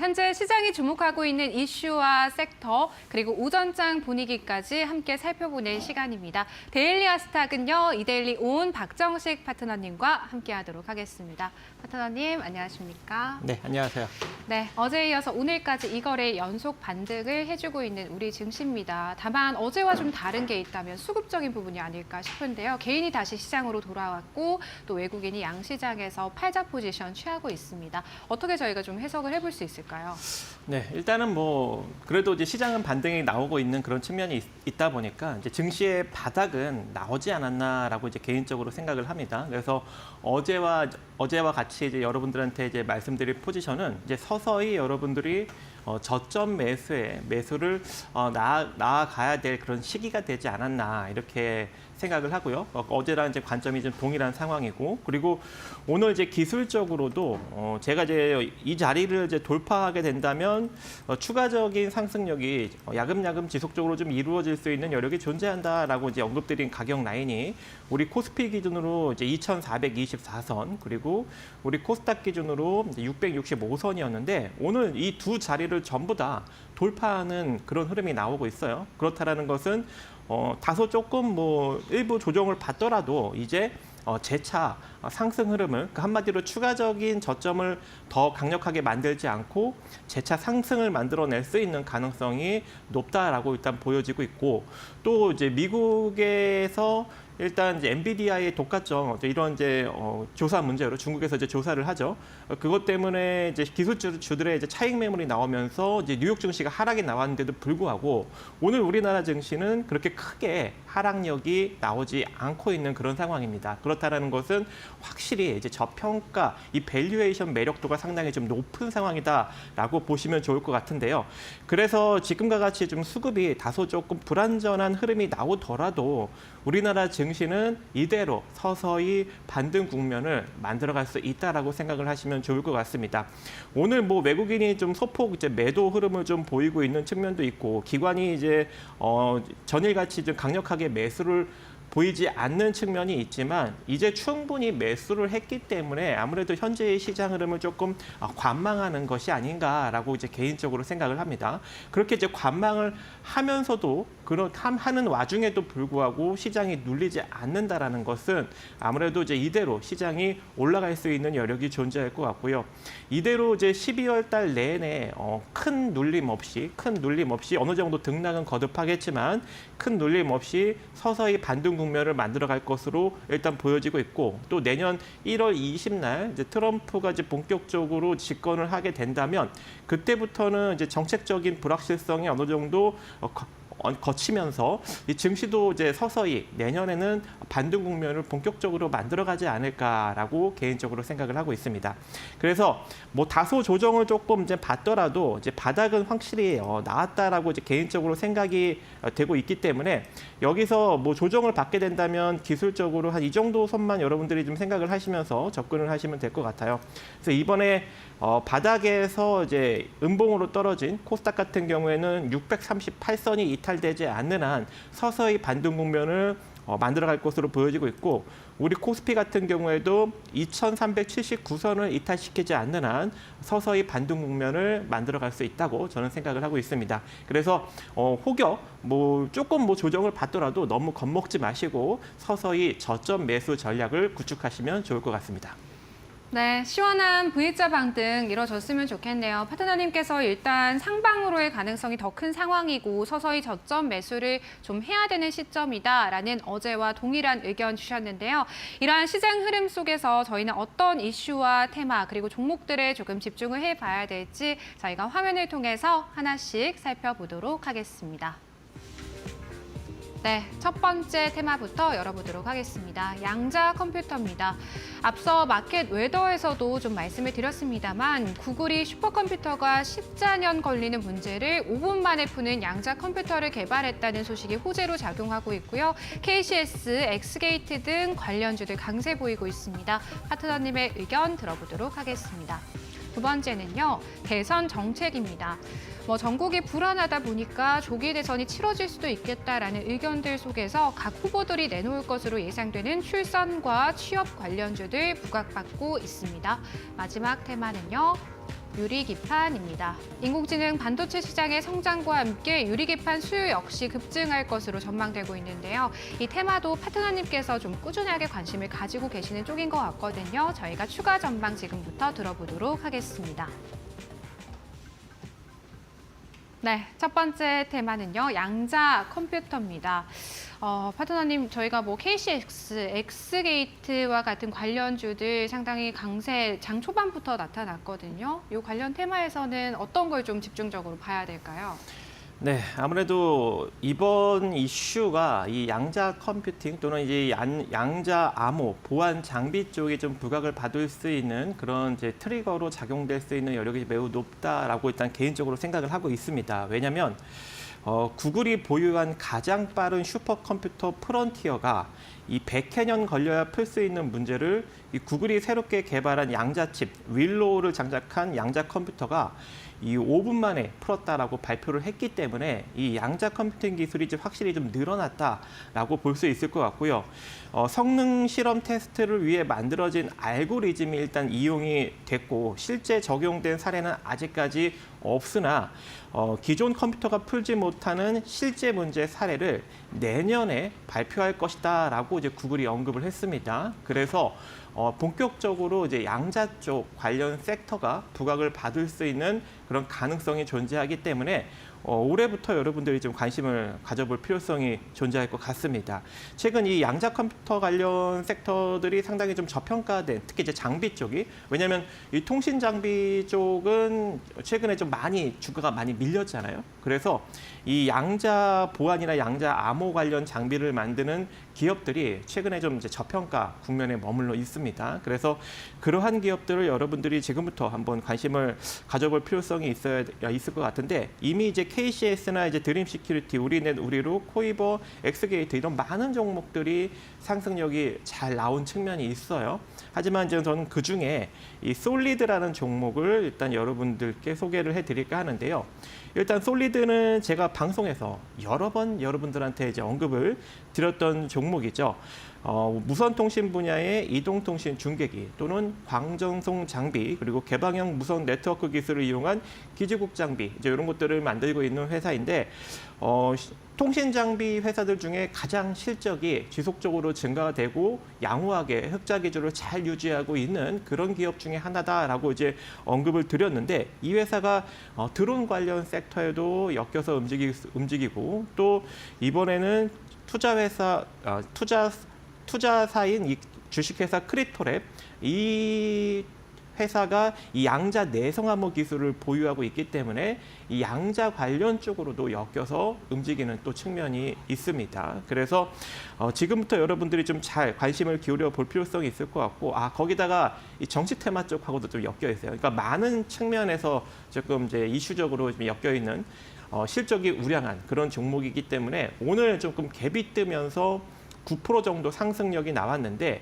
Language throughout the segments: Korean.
현재 시장이 주목하고 있는 이슈와 섹터, 그리고 오전장 분위기까지 함께 살펴보는 시간입니다. 데일리 아스탁은요, 이데일리 온 박정식 파트너님과 함께하도록 하겠습니다. 파트너님, 안녕하십니까? 네, 안녕하세요. 네, 어제에 이어서 오늘까지 이 거래 연속 반등을 해주고 있는 우리 증시입니다. 다만 어제와 좀 다른 게 있다면 수급적인 부분이 아닐까 싶은데요. 개인이 다시 시장으로 돌아왔고 또 외국인이 양시장에서 팔자 포지션 취하고 있습니다. 어떻게 저희가 좀 해석을 해볼 수 있을까요? 네, 일단은 뭐 그래도 이제 시장은 반등이 나오고 있는 그런 측면이 있다 보니까 이제 증시의 바닥은 나오지 않았나라고 이제 개인적으로 생각을 합니다. 그래서 어제와 같이 이제 여러분들한테 이제 말씀드릴 포지션은 이제 서서히 여러분들이 저점 매수를 나아가야 될 그런 시기가 되지 않았나 이렇게 생각을 하고요. 어제랑 이제 관점이 좀 동일한 상황이고, 그리고 오늘 이제 기술적으로도 제가 이제 이 자리를 이제 돌파하게 된다면 추가적인 상승력이 야금야금 지속적으로 좀 이루어질 수 있는 여력이 존재한다라고 이제 언급드린 가격 라인이 우리 코스피 기준으로 이제 2,424선, 그리고 우리 코스닥 기준으로 665선이었는데 오늘 이 두 자리를 전부 다 돌파하는 그런 흐름이 나오고 있어요. 그렇다라는 것은 다소 조금 뭐 일부 조정을 받더라도 이제 재차 상승 흐름을, 한마디로 추가적인 저점을 더 강력하게 만들지 않고 재차 상승을 만들어낼 수 있는 가능성이 높다라고 일단 보여지고 있고, 또 이제 미국에서 일단 이제 엔비디아의 독과점 이런 이제 조사 문제로 중국에서 이제 조사를 하죠. 그것 때문에 이제 기술주들의 이제 차익 매물이 나오면서 이제 뉴욕 증시가 하락이 나왔는데도 불구하고 오늘 우리나라 증시는 그렇게 크게 하락력이 나오지 않고 있는 그런 상황입니다. 그렇다라는 것은 확실히 이제 저평가, 이 밸류에이션 매력도가 상당히 좀 높은 상황이다라고 보시면 좋을 것 같은데요. 그래서 지금과 같이 좀 수급이 다소 조금 불안전한 흐름이 나오더라도 우리나라 증시는 이대로 서서히 반등 국면을 만들어갈 수 있다라고 생각을 하시면 좋을 것 같습니다. 오늘 뭐 외국인이 좀 소폭 이제 매도 흐름을 좀 보이고 있는 측면도 있고, 기관이 이제 전일같이 좀 강력하게 매수를 보이지 않는 측면이 있지만 이제 충분히 매수를 했기 때문에 아무래도 현재의 시장 흐름을 조금 관망하는 것이 아닌가라고 이제 개인적으로 생각을 합니다. 그렇게 이제 관망을 하면서도 하는 와중에도 불구하고 시장이 눌리지 않는다라는 것은 아무래도 이제 이대로 시장이 올라갈 수 있는 여력이 존재할 것 같고요. 이대로 이제 12월 달 내내 큰 눌림 없이 어느 정도 등락은 거듭하겠지만 큰 눌림 없이 서서히 반등 국면을 만들어갈 것으로 일단 보여지고 있고, 또 내년 1월 20날 이제 트럼프가 이제 본격적으로 집권을 하게 된다면 그때부터는 이제 정책적인 불확실성이 어느 정도 거치면서 이 증시도 이제 서서히 내년에는 반등 국면을 본격적으로 만들어가지 않을까라고 개인적으로 생각을 하고 있습니다. 그래서 뭐 다소 조정을 조금 이제 받더라도 이제 바닥은 확실히 나왔다라고 이제 개인적으로 생각이 되고 있기 때문에 여기서 뭐 조정을 받게 된다면 기술적으로 한 이 정도 선만 여러분들이 좀 생각을 하시면서 접근을 하시면 될 것 같아요. 그래서 이번에 바닥에서 이제 음봉으로 떨어진 코스닥 같은 경우에는 638선이 이탈되지 않는 한 서서히 반등 국면을 만들어갈 것으로 보여지고 있고, 우리 코스피 같은 경우에도 2379선을 이탈시키지 않는 한 서서히 반등 국면을 만들어갈 수 있다고 저는 생각을 하고 있습니다. 그래서 혹여 뭐 조금 뭐 조정을 받더라도 너무 겁먹지 마시고 서서히 저점 매수 전략을 구축하시면 좋을 것 같습니다. 네, 시원한 V자 반등 이뤄졌으면 좋겠네요. 파트너님께서 일단 상방으로의 가능성이 더 큰 상황이고 서서히 저점 매수를 좀 해야 되는 시점이다라는 어제와 동일한 의견 주셨는데요. 이러한 시장 흐름 속에서 저희는 어떤 이슈와 테마 그리고 종목들에 조금 집중을 해봐야 될지 저희가 화면을 통해서 하나씩 살펴보도록 하겠습니다. 네, 첫 번째 테마부터 열어보도록 하겠습니다. 양자 컴퓨터입니다. 앞서 마켓 웨더에서도 좀 말씀을 드렸습니다만 구글이 슈퍼컴퓨터가 14년 걸리는 문제를 5분 만에 푸는 양자 컴퓨터를 개발했다는 소식이 호재로 작용하고 있고요. KCS, 엑스게이트 등 관련주들 강세 보이고 있습니다. 파트너님의 의견 들어보도록 하겠습니다. 두 번째는요, 대선 정책입니다. 전국이 불안하다 보니까 조기 대선이 치러질 수도 있겠다라는 의견들 속에서 각 후보들이 내놓을 것으로 예상되는 출산과 취업 관련주들 부각받고 있습니다. 마지막 테마는요, 유리기판입니다. 인공지능 반도체 시장의 성장과 함께 유리기판 수요 역시 급증할 것으로 전망되고 있는데요. 이 테마도 파트너님께서 좀 꾸준하게 관심을 가지고 계시는 쪽인 것 같거든요. 저희가 추가 전망 지금부터 들어보도록 하겠습니다. 네, 첫 번째 테마는요, 양자 컴퓨터입니다. 파트너님, 저희가 뭐 KCX, 엑스게이트와 같은 관련주들 상당히 강세 장 초반부터 나타났거든요. 이 관련 테마에서는 어떤 걸 좀 집중적으로 봐야 될까요? 네, 아무래도 이번 이슈가 이 양자 컴퓨팅 또는 이제 양자 암호 보안 장비 쪽에 좀 부각을 받을 수 있는 그런 이제 트리거로 작용될 수 있는 여력이 매우 높다라고 일단 개인적으로 생각을 하고 있습니다. 왜냐하면 구글이 보유한 가장 빠른 슈퍼컴퓨터 프론티어가 이 100여 걸려야 풀 수 있는 문제를 이 구글이 새롭게 개발한 양자칩 윌로우를 장착한 양자 컴퓨터가 이 5분 만에 풀었다라고 발표를 했기 때문에 이 양자 컴퓨팅 기술이 이제 확실히 좀 늘어났다라고 볼 수 있을 것 같고요. 성능 실험 테스트를 위해 만들어진 알고리즘이 일단 이용이 됐고 실제 적용된 사례는 아직까지 없으나 기존 컴퓨터가 풀지 못하는 실제 문제 사례를 내년에 발표할 것이다라고 이제 구글이 언급을 했습니다. 그래서 본격적으로 이제 양자 쪽 관련 섹터가 부각을 받을 수 있는 그런 가능성이 존재하기 때문에 올해부터 여러분들이 좀 관심을 가져볼 필요성이 존재할 것 같습니다. 최근 이 양자 컴퓨터 관련 섹터들이 상당히 좀 저평가된, 특히 이제 장비 쪽이, 왜냐하면 이 통신 장비 쪽은 최근에 좀 많이 주가가 많이 밀렸잖아요. 그래서 이 양자 보안이나 양자 암호 관련 장비를 만드는 기업들이 최근에 좀 이제 저평가 국면에 머물러 있습니다. 그래서 그러한 기업들을 여러분들이 지금부터 한번 관심을 가져볼 필요성이 있을 것 같은데, 이미 이제 KCS나 이제 드림 시큐리티, 우리넷, 우리로, 코이버, 엑스게이트 이런 많은 종목들이 상승력이 잘 나온 측면이 있어요. 하지만 이제 저는 그 중에 이 솔리드라는 종목을 일단 여러분들께 소개를 해드릴까 하는데요. 일단 솔리드는 제가 방송에서 여러 번 여러분들한테 이제 언급을 드렸던 종목이죠. 무선통신 분야의 이동통신 중계기 또는 광전송 장비, 그리고 개방형 무선 네트워크 기술을 이용한 기지국 장비, 이제 이런 것들을 만들고 있는 회사인데, 통신 장비 회사들 중에 가장 실적이 지속적으로 증가가 되고 양호하게 흑자 기조를 잘 유지하고 있는 그런 기업 중에 하나다라고 이제 언급을 드렸는데, 이 회사가 드론 관련 섹터에도 엮여서 움직이고, 또 이번에는 투자사인 이 주식회사 크립토랩, 이 회사가 이 양자 내성암호 기술을 보유하고 있기 때문에 이 양자 관련 쪽으로도 엮여서 움직이는 또 측면이 있습니다. 그래서 지금부터 여러분들이 좀 잘 관심을 기울여 볼 필요성이 있을 것 같고, 거기다가 이 정치 테마 쪽하고도 좀 엮여 있어요. 그러니까 많은 측면에서 조금 이제 이슈적으로 좀 엮여 있는 실적이 우량한 그런 종목이기 때문에 오늘 조금 갭이 뜨면서 9% 정도 상승력이 나왔는데,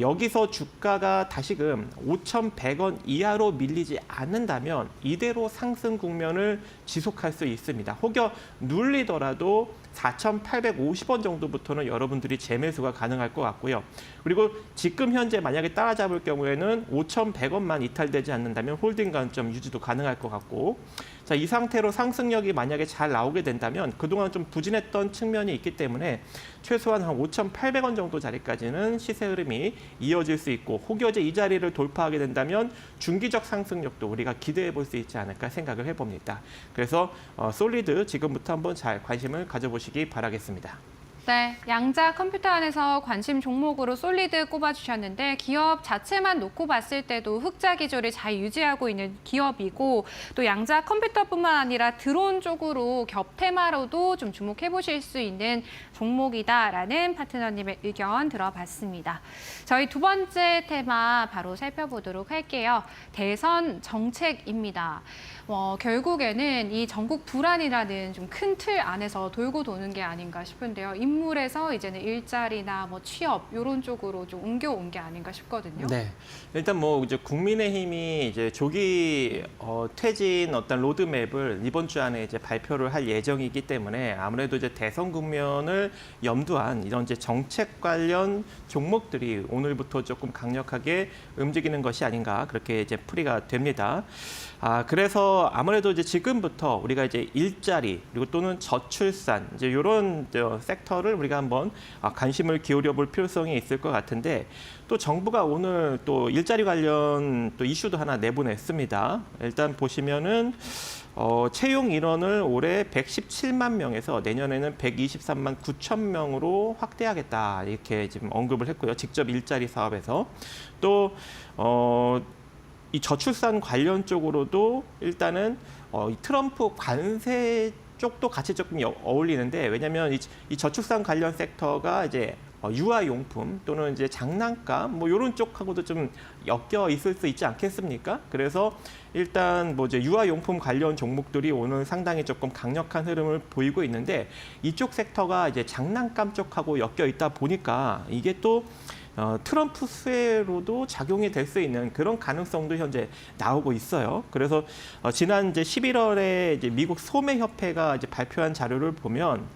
여기서 주가가 다시금 5,100원 이하로 밀리지 않는다면 이대로 상승 국면을 지속할 수 있습니다. 혹여 눌리더라도 4,850원 정도부터는 여러분들이 재매수가 가능할 것 같고요. 그리고 지금 현재 만약에 따라잡을 경우에는 5,100원만 이탈되지 않는다면 홀딩 관점 유지도 가능할 것 같고, 자, 이 상태로 상승력이 만약에 잘 나오게 된다면 그동안 좀 부진했던 측면이 있기 때문에 최소한 한 5,800원 정도 자리까지는 시세 흐름이 이어질 수 있고, 혹여 이제 이 자리를 돌파하게 된다면 중기적 상승력도 우리가 기대해 볼 수 있지 않을까 생각을 해봅니다. 그래서 솔리드 지금부터 한번 잘 관심을 가져보시기 바라겠습니다. 네, 양자 컴퓨터 안에서 관심 종목으로 솔리드 꼽아주셨는데, 기업 자체만 놓고 봤을 때도 흑자 기조를 잘 유지하고 있는 기업이고, 또 양자 컴퓨터뿐만 아니라 드론 쪽으로 겹 테마로도 좀 주목해 보실 수 있는 종목이다라는 파트너님의 의견 들어봤습니다. 저희 두 번째 테마 바로 살펴보도록 할게요. 대선 정책입니다. 결국에는 이 전국 불안이라는 좀 큰 틀 안에서 돌고 도는 게 아닌가 싶은데요. 인물에서 이제는 일자리나 뭐 취업 이런 쪽으로 좀 옮겨온 게 아닌가 싶거든요. 네, 일단 뭐 이제 국민의힘이 이제 조기 퇴진 어떤 로드맵을 이번 주 안에 이제 발표를 할 예정이기 때문에 아무래도 이제 대선 국면을 염두한 이런 이제 정책 관련 종목들이 오늘부터 조금 강력하게 움직이는 것이 아닌가, 그렇게 이제 풀이가 됩니다. 그래서 아무래도 이제 지금부터 우리가 이제 일자리 그리고 또는 저출산 이제 이런 섹터를 우리가 한번 관심을 기울여 볼 필요성이 있을 것 같은데 또 정부가 오늘 또 일자리 관련 또 이슈도 하나 내보냈습니다. 일단 보시면은 채용 인원을 올해 117만 명에서 내년에는 123만 9천 명으로 확대하겠다 이렇게 지금 언급을 했고요. 직접 일자리 사업에서 또 이 저출산 관련 쪽으로도 일단은 이 트럼프 관세 쪽도 같이 조금 어울리는데 왜냐하면 이 저출산 관련 섹터가 이제 유아용품 또는 이제 장난감 뭐 이런 쪽하고도 좀 엮여 있을 수 있지 않겠습니까? 그래서 일단 뭐 이제 유아용품 관련 종목들이 오늘 상당히 조금 강력한 흐름을 보이고 있는데 이쪽 섹터가 이제 장난감 쪽하고 엮여 있다 보니까 이게 또 트럼프 수혜로도 작용이 될 수 있는 그런 가능성도 현재 나오고 있어요. 그래서 지난 이제 11월에 이제 미국 소매협회가 이제 발표한 자료를 보면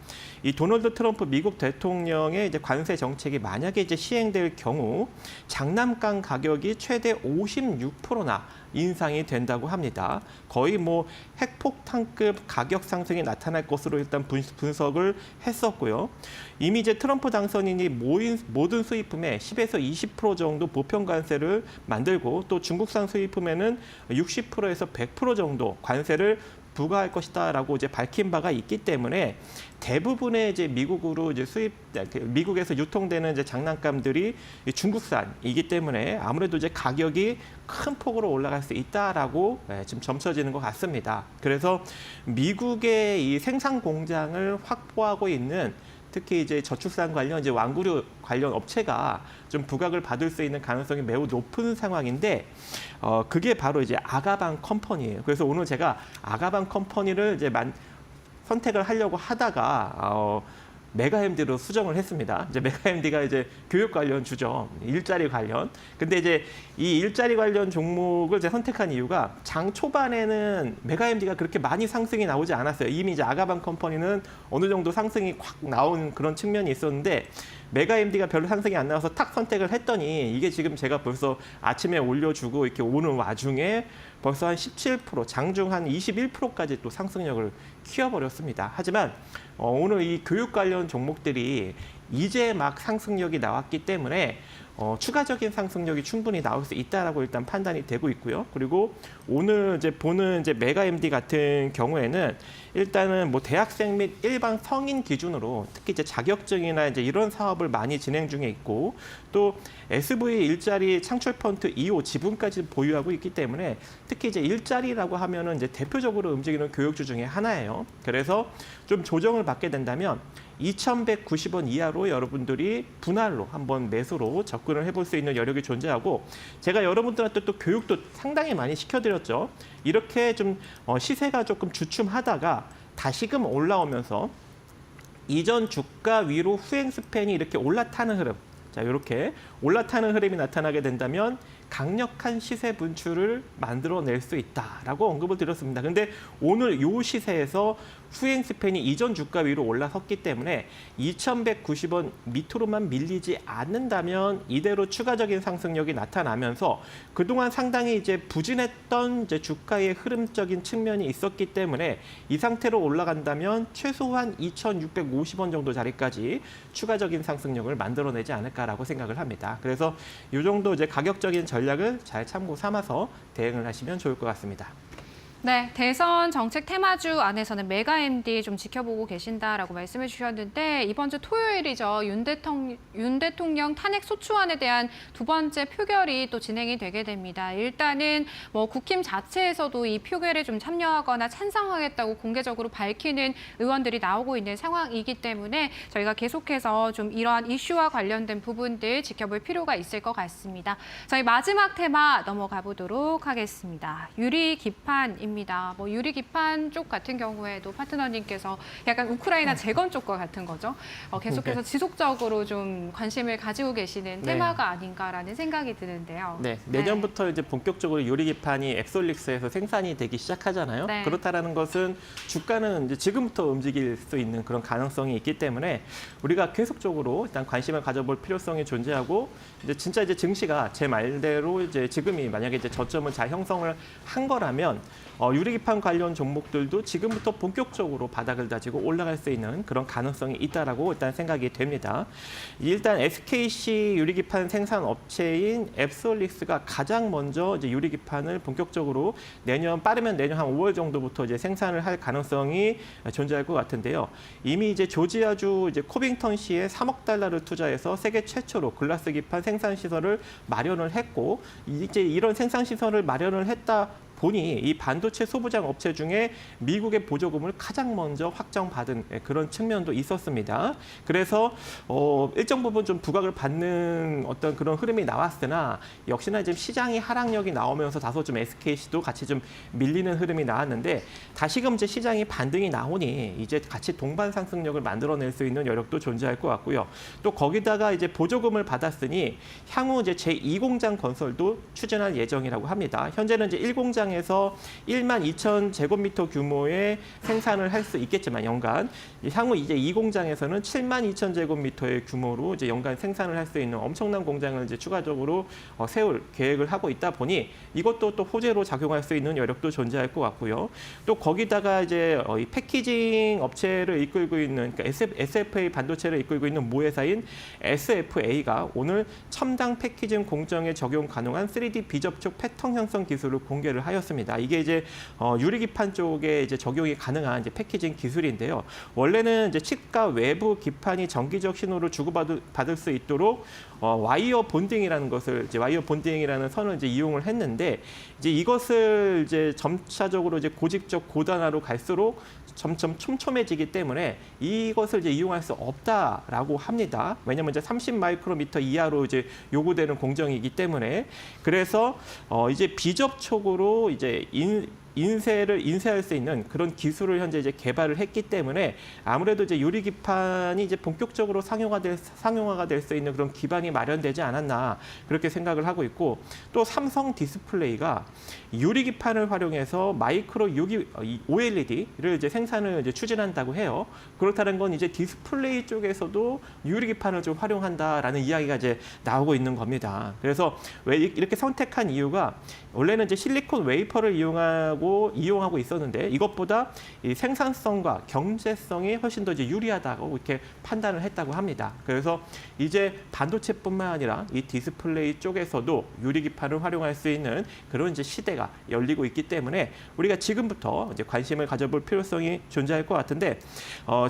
이 도널드 트럼프 미국 대통령의 이제 관세 정책이 만약에 이제 시행될 경우 장난감 가격이 최대 56%나 인상이 된다고 합니다. 거의 뭐 핵폭탄급 가격 상승이 나타날 것으로 일단 분석을 했었고요. 이미 이제 트럼프 당선인이 모든 수입품에 10에서 20% 정도 보편 관세를 만들고 또 중국산 수입품에는 60%에서 100% 정도 관세를 부과할 것이다라고 이제 밝힌 바가 있기 때문에 대부분의 이제 미국으로 이제 미국에서 유통되는 이제 장난감들이 중국산이기 때문에 아무래도 이제 가격이 큰 폭으로 올라갈 수 있다라고 지금 점쳐지는 것 같습니다. 그래서 미국의 이 생산 공장을 확보하고 있는 특히 이제 저출산 관련 이제 완구류 관련 업체가 좀 부각을 받을 수 있는 가능성이 매우 높은 상황인데 그게 바로 이제 아가방 컴퍼니예요. 그래서 오늘 제가 아가방 컴퍼니를 이제 선택을 하려고 하다가 메가MD로 수정을 했습니다. 이제 메가MD가 이제 교육 관련 주죠. 일자리 관련. 근데 이제 이 일자리 관련 종목을 제가 선택한 이유가 장 초반에는 메가MD가 그렇게 많이 상승이 나오지 않았어요. 이미 이제 아가방 컴퍼니는 어느 정도 상승이 확 나온 그런 측면이 있었는데 메가MD가 별로 상승이 안 나와서 탁 선택을 했더니 이게 지금 제가 벌써 아침에 올려주고 이렇게 오는 와중에 벌써 한 17%, 장중 한 21%까지 또 상승력을 키워버렸습니다. 하지만 오늘 이 교육 관련 종목들이 이제 막 상승력이 나왔기 때문에 추가적인 상승력이 충분히 나올 수 있다라고 일단 판단이 되고 있고요. 그리고 오늘 이제 보는 이제 메가MD 같은 경우에는 일단은 뭐 대학생 및 일반 성인 기준으로 특히 이제 자격증이나 이제 이런 사업을 많이 진행 중에 있고 또 SV 일자리 창출 펀드 2호 지분까지 보유하고 있기 때문에 특히 이제 일자리라고 하면은 이제 대표적으로 움직이는 교육주 중에 하나예요. 그래서 좀 조정을 받게 된다면 2,190원 이하로 여러분들이 분할로 한번 매수로 접근을 해볼 수 있는 여력이 존재하고 제가 여러분들한테 또 교육도 상당히 많이 시켜드렸죠. 이렇게 좀 시세가 조금 주춤하다가 다시금 올라오면서 이전 주가 위로 후행 스팬이 이렇게 올라타는 흐름 자 이렇게 올라타는 흐름이 나타나게 된다면 강력한 시세 분출을 만들어낼 수 있다라고 언급을 드렸습니다. 근데 오늘 이 시세에서 후행 스팬이 이전 주가 위로 올라섰기 때문에 2,190원 밑으로만 밀리지 않는다면 이대로 추가적인 상승력이 나타나면서 그동안 상당히 이제 부진했던 이제 주가의 흐름적인 측면이 있었기 때문에 이 상태로 올라간다면 최소한 2,650원 정도 자리까지 추가적인 상승력을 만들어내지 않을까라고 생각을 합니다. 그래서 이 정도 이제 가격적인 전략을 잘 참고 삼아서 대응을 하시면 좋을 것 같습니다. 네, 대선 정책 테마주 안에서는 메가MD 좀 지켜보고 계신다라고 말씀해 주셨는데 이번 주 토요일이죠. 윤 대통령 탄핵 소추안에 대한 두 번째 표결이 또 진행이 되게 됩니다. 일단은 뭐 국힘 자체에서도 이 표결에 좀 참여하거나 찬성하겠다고 공개적으로 밝히는 의원들이 나오고 있는 상황이기 때문에 저희가 계속해서 좀 이러한 이슈와 관련된 부분들 지켜볼 필요가 있을 것 같습니다. 저희 마지막 테마 넘어가 보도록 하겠습니다. 유리 기판입니다. 아닙니다. 뭐 유리기판 쪽 같은 경우에도 파트너님께서 약간 우크라이나 재건 쪽과 같은 거죠. 계속해서 지속적으로 좀 관심을 가지고 계시는 네. 테마가 아닌가라는 생각이 드는데요. 네, 내년부터 이제 본격적으로 유리기판이 앱솔릭스에서 생산이 되기 시작하잖아요. 네. 그렇다라는 것은 주가는 이제 지금부터 움직일 수 있는 그런 가능성이 있기 때문에 우리가 계속적으로 일단 관심을 가져볼 필요성이 존재하고 이제 진짜 이제 증시가 제 말대로 이제 지금이 만약에 이제 저점을 잘 형성을 한 거라면 유리기판 관련 종목들도 지금부터 본격적으로 바닥을 다지고 올라갈 수 있는 그런 가능성이 있다라고 일단 생각이 됩니다. 일단 SKC 유리기판 생산 업체인 앱솔릭스가 가장 먼저 이제 유리기판을 본격적으로 빠르면 내년 한 5월 정도부터 이제 생산을 할 가능성이 존재할 것 같은데요. 이미 이제 조지아주 이제 코빙턴시에 3억 달러를 투자해서 세계 최초로 글라스 기판 생산 시설을 마련을 했고 이제 이런 생산 시설을 마련을 했다 보니 이 반도체 소부장 업체 중에 미국의 보조금을 가장 먼저 확정받은 그런 측면도 있었습니다. 그래서 일정 부분 좀 부각을 받는 어떤 그런 흐름이 나왔으나 역시나 지금 시장이 하락력이 나오면서 다소 좀 SKC도 같이 좀 밀리는 흐름이 나왔는데 다시금 이제 시장이 반등이 나오니 이제 같이 동반 상승력을 만들어낼 수 있는 여력도 존재할 것 같고요. 또 거기다가 이제 보조금을 받았으니 향후 이제 제2공장 건설도 추진할 예정이라고 합니다. 현재는 이제 1공장 에서 1만 2천 제곱미터 규모의 생산을 할 수 있겠지만 연간 향후 이제 이 공장에서는 7만 2천 제곱미터의 규모로 이제 연간 생산을 할 수 있는 엄청난 공장을 이제 추가적으로 세울 계획을 하고 있다 보니 이것도 또 호재로 작용할 수 있는 여력도 존재할 것 같고요. 또 거기다가 이제 이 패키징 업체를 이끌고 있는 그러니까 SFA 반도체를 이끌고 있는 모회사인 SFA가 오늘 첨단 패키징 공정에 적용 가능한 3D 비접촉 패턴 형성 기술을 공개를 하였습니다. 이게 이제 유리기판 쪽에 이제 적용이 가능한 이제 패키징 기술인데요. 원래는 이제 칩과 외부 기판이 전기적 신호를 주고받을 수 있도록 와이어 본딩이라는 선을 이제 이용을 했는데 이제 이것을 이제 점차적으로 이제 고집적 고단화로 갈수록 점점 촘촘해지기 때문에 이것을 이제 이용할 수 없다라고 합니다. 왜냐하면 이제 30 마이크로미터 이하로 이제 요구되는 공정이기 때문에 그래서 이제 비접촉으로 이제 인쇄할 수 있는 그런 기술을 현재 이제 개발을 했기 때문에 아무래도 이제 유리기판이 이제 본격적으로 상용화가 될 수 있는 그런 기반이 마련되지 않았나 그렇게 생각을 하고 있고 또 삼성 디스플레이가 유리기판을 활용해서 마이크로 OLED를 이제 생산을 이제 추진한다고 해요. 그렇다는 건 이제 디스플레이 쪽에서도 유리기판을 좀 활용한다라는 이야기가 이제 나오고 있는 겁니다. 그래서 왜 이렇게 선택한 이유가 원래는 이제 실리콘 웨이퍼를 이용하고 있었는데 이것보다 이 생산성과 경제성이 훨씬 더 이제 유리하다고 이렇게 판단을 했다고 합니다. 그래서 이제 반도체뿐만 아니라 이 디스플레이 쪽에서도 유리기판을 활용할 수 있는 그런 이제 시대가 열리고 있기 때문에 우리가 지금부터 이제 관심을 가져볼 필요성이 존재할 것 같은데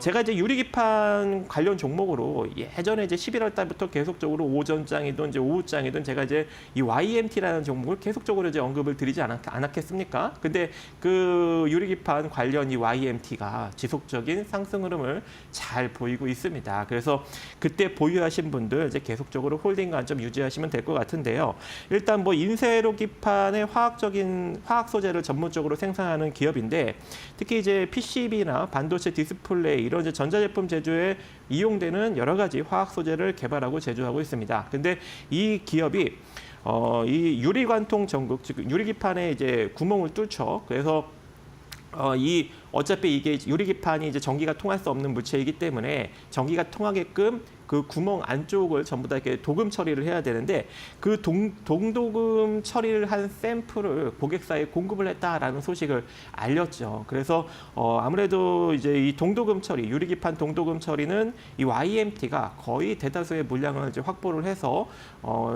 제가 이제 유리기판 관련 종목으로 예전에 이제 11월 달부터 계속적으로 오전장이든 이제 오후장이든 제가 이제 이 YMT라는 종목을 계속적으로 이제 언급을 드리지 않았겠습니까? 근데 그 유리기판 관련 이 YMT가 지속적인 상승 흐름을 잘 보이고 있습니다. 그래서 그때 보유하신 분들 이제 계속적으로 홀딩 관점 유지하시면 될 것 같은데요. 일단 뭐 인쇄로 기판의 화학 소재를 전문적으로 생산하는 기업인데 특히 이제 PCB나 반도체 디스플레이 이런 이제 전자제품 제조에 이용되는 여러 가지 화학 소재를 개발하고 제조하고 있습니다. 근데 이 기업이 이 유리관통 전극, 즉 유리기판에 이제 구멍을 뚫죠. 그래서 어차피 이게 유리기판이 이제 전기가 통할 수 없는 물체이기 때문에 전기가 통하게끔 그 구멍 안쪽을 전부 다 이렇게 도금 처리를 해야 되는데 그 동도금 처리를 한 샘플을 고객사에 공급을 했다라는 소식을 알렸죠. 그래서 아무래도 이제 이 동도금 처리, 유리기판 동도금 처리는 이 YMT가 거의 대다수의 물량을 이제 확보를 해서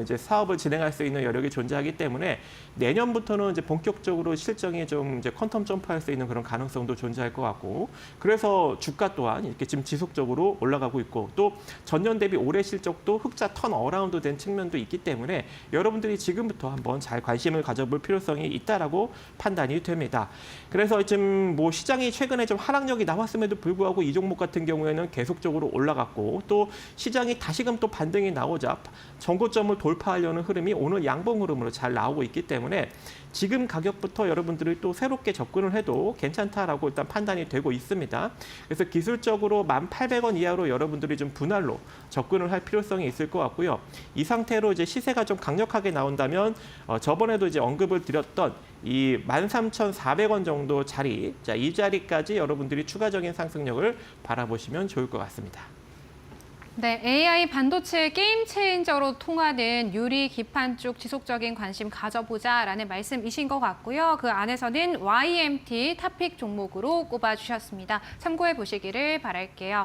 이제 사업을 진행할 수 있는 여력이 존재하기 때문에 내년부터는 이제 본격적으로 실적이 좀 이제 퀀텀 점프할 수 있는 그런 가능성도 존재할 것 같고 그래서 주가 또한 이렇게 지금 지속적으로 올라가고 있고 또 전년 대비 올해 실적도 흑자 턴 어라운드 된 측면도 있기 때문에 여러분들이 지금부터 한번 잘 관심을 가져볼 필요성이 있다라고 판단이 됩니다. 그래서 지금 뭐 시장이 최근에 좀 하락력이 나왔음에도 불구하고 이 종목 같은 경우에는 계속적으로 올라갔고 또 시장이 다시금 또 반등이 나오자 전고점을 돌파하려는 흐름이 오늘 양봉 흐름으로 잘 나오고 있기 때문에 지금 가격부터 여러분들이 또 새롭게 접근을 해도 괜찮다라고 일단 판단이 되고 있습니다. 그래서 기술적으로 1,800원 이하로 여러분들이 좀 분할로 접근을 할 필요성이 있을 것 같고요. 이 상태로 이제 시세가 좀 강력하게 나온다면 저번에도 이제 언급을 드렸던 이 13,400원 정도 자리, 자, 이 자리까지 여러분들이 추가적인 상승력을 바라보시면 좋을 것 같습니다. 네, AI 반도체 게임 체인저로 통하는 유리 기판 쪽 지속적인 관심 가져보자라는 말씀이신 것 같고요. 그 안에서는 YMT 탑픽 종목으로 꼽아주셨습니다. 참고해 보시기를 바랄게요.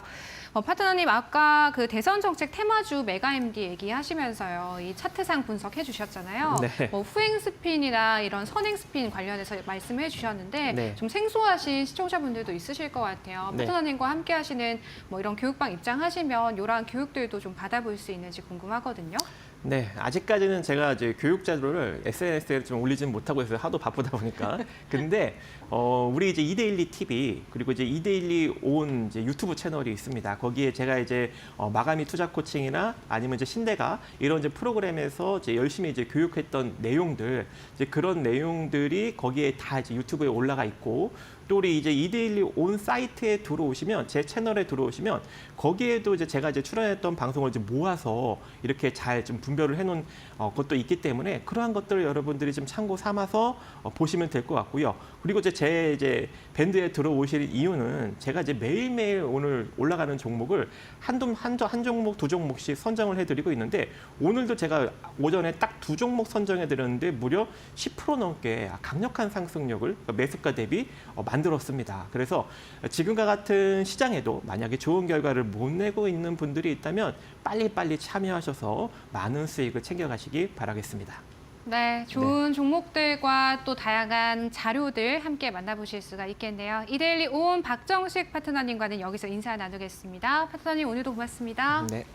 파트너님 아까 그 대선 정책 테마주 메가MD 얘기하시면서요, 이 차트상 분석해 주셨잖아요. 네. 후행 스핀이나 이런 선행 스핀 관련해서 말씀해 주셨는데 네. 좀 생소하신 시청자분들도 있으실 것 같아요. 네. 파트너님과 함께 하시는 뭐 이런 교육방 입장하시면 이러한 교육들도 좀 받아볼 수 있는지 궁금하거든요. 네, 아직까지는 제가 이제 교육 자료를 SNS에 좀 올리진 못하고 있어요. 하도 바쁘다 보니까. 근데 우리 이제 이데일리 TV 그리고 이제 이데일리 온 이제 유튜브 채널이 있습니다. 거기에 제가 이제 마가미 투자 코칭이나 아니면 이제 신대가 이런 이제 프로그램에서 이제 열심히 이제 교육했던 내용들, 이제 그런 내용들이 거기에 다 이제 유튜브에 올라가 있고. 또 우리 이제 이데일리 온 사이트에 들어오시면 제 채널에 들어오시면 거기에도 이제 제가 이제 출연했던 방송을 이제 모아서 이렇게 잘 좀 분별을 해놓은 것도 있기 때문에 그러한 것들을 여러분들이 좀 참고 삼아서 보시면 될 것 같고요. 그리고 이제 제 이제 밴드에 들어오실 이유는 제가 이제 매일매일 오늘 올라가는 종목을 한 종목, 두 종목씩 선정을 해드리고 있는데 오늘도 제가 오전에 딱 두 종목 선정해드렸는데 무려 10% 넘게 강력한 상승력을 매수가 대비 만들었습니다. 그래서 지금과 같은 시장에도 만약에 좋은 결과를 못 내고 있는 분들이 있다면 빨리빨리 참여하셔서 많은 수익을 챙겨가시기 바라겠습니다. 네, 좋은 종목들과 또 다양한 자료들 함께 만나보실 수가 있겠네요. 이데일리 온 박정식 파트너님과는 여기서 인사 나누겠습니다. 파트너님 오늘도 고맙습니다. 네.